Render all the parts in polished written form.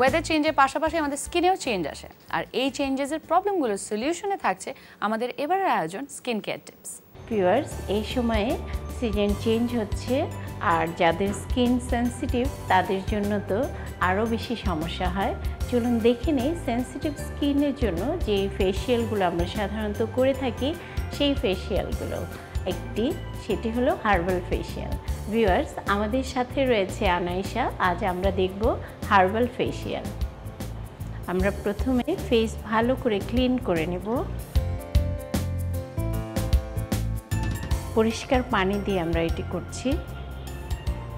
Weather চেঞ্জের পাশাপাশি আমাদের স্কিনেও চেঞ্জ আসে, আর এই চেঞ্জেসের প্রবলেমগুলোর সলিউশনে থাকছে আমাদের এবারের আয়োজন স্কিন কেয়ার টিপস। ভিউয়ার্স, এই সময়ে সিজন চেঞ্জ হচ্ছে, আর যাদের স্কিন সেন্সিটিভ তাদের জন্য তো আরও বেশি সমস্যা হয়। চলুন দেখে নেই সেন্সিটিভ স্কিনের জন্য যে ফেসিয়ালগুলো আমরা সাধারণত করে থাকি সেই ফেসিয়ালগুলো। সেটি হলো হার্বাল ফেসিয়াল। ভিউয়ার্স, আমাদের সাথে রয়েছে আনাইশা। আজ আমরা দেখব হার্বাল ফেসিয়াল। আমরা প্রথমে ফেস ভালো করে ক্লিন করে নেব। পরিষ্কার পানি দিয়ে আমরা এটি করছি।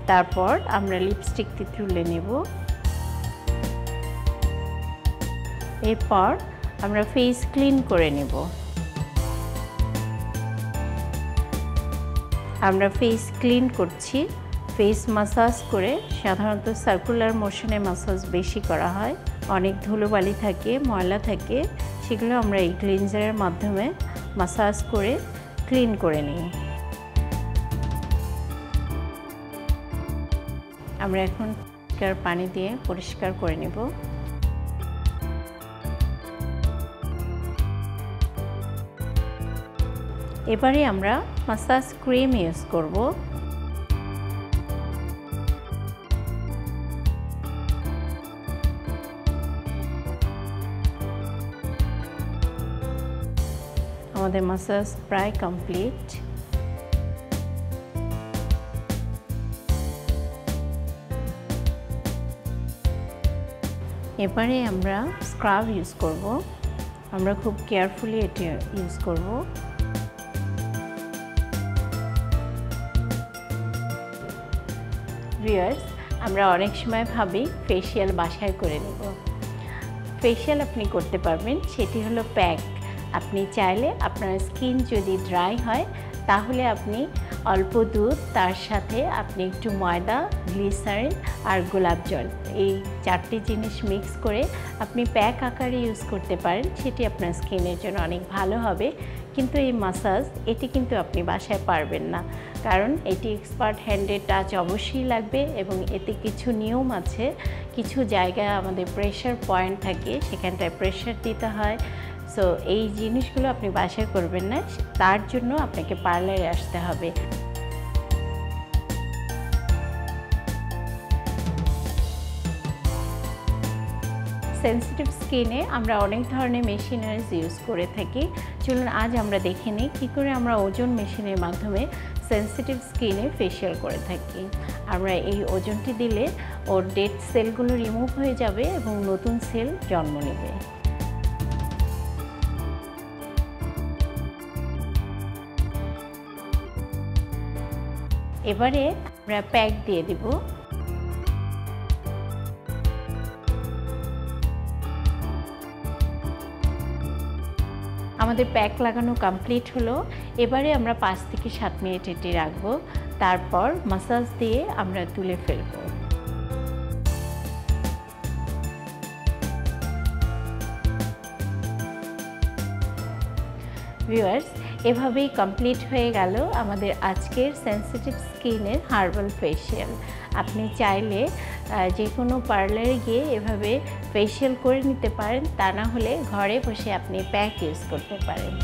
তারপর আমরা লিপস্টিকটি তুলে নেব। এরপর আমরা ফেস ক্লিন করে নেব। আমরা ফেস ক্লিন করছি ফেস মাসাজ করে। সাধারণত সার্কুলার মোশনে মাসাজ বেশি করা হয়। অনেক ধুলোবালি থাকে, ময়লা থাকে, সেগুলো আমরা এই ক্লিনজারের মাধ্যমে মাসাজ করে ক্লিন করে নিই। আমরা এখন পানি দিয়ে পরিষ্কার করে নেব। এবারে আমরা মাসাজ ক্রিম ইউজ করব। আমাদের মাসাজ প্রায় কমপ্লিট। এবারে আমরা স্ক্রাব ইউজ করব। আমরা খুব কেয়ারফুলি এটি ইউজ করব। ভিউয়ার্স, আমরা অনেক সময় ভাবি ফেসিয়াল বাসায় করে নেব। ফেসিয়াল আপনি করতে পারবেন, সেটি হলো প্যাক। আপনি চাইলে আপনার স্কিন যদি ড্রাই হয় তাহলে আপনি অল্প দুধ, তার সাথে আপনি একটু ময়দা, গ্লিসারিন আর গোলাপ জল, এই 4টি জিনিস মিক্স করে আপনি প্যাক আকারে ইউজ করতে পারেন। সেটি আপনার স্কিনের জন্য অনেক ভালো হবে। কিন্তু এই মাসাজ এটি কিন্তু আপনি বাসায় পারবেন না, কারণ এটি এক্সপার্ট হ্যান্ডের টাচ অবশ্যই লাগবে এবং এতে কিছু নিয়ম আছে। কিছু জায়গায় আমাদের প্রেশার পয়েন্ট থাকে, সেখানটায় প্রেশার দিতে হয়। সো এই জিনিসগুলো আপনি বাসায় করবেন না, তার জন্য আপনাকে পার্লারে আসতে হবে। সেন্সিটিভ স্কিনে আমরা অনেক ধরনের মেশিনারিজ ইউজ করে থাকি। চলুন আজ আমরা দেখে নিই কী করে আমরা ওজন মেশিনের মাধ্যমে সেন্সিটিভ স্কিনে ফেসিয়াল করে থাকি। আমরা এই ওজনটি দিলে ওর ডেড সেলগুলো রিমুভ হয়ে যাবে এবং নতুন সেল জন্ম নেবে। এবারে আমরা প্যাক দিয়ে দেব। আমাদের প্যাক লাগানো কমপ্লিট হলো। এবারে আমরা 5 থেকে 7 মিনিট এটি রাখবো। তারপর মাসাজ দিয়ে আমরা তুলে ফেলব। ভিউয়ার্স, এভাবেই কমপ্লিট হয়ে গেল আমাদের আজকের সেন্সিটিভ স্কিনের হার্বাল ফেসিয়াল। আপনি চাইলে যে কোনো পার্লারে গিয়ে এভাবে ফেসিয়াল করে নিতে পারেন, তা না হলে ঘরে বসে আপনি প্যাক ইউজ করতে পারেন।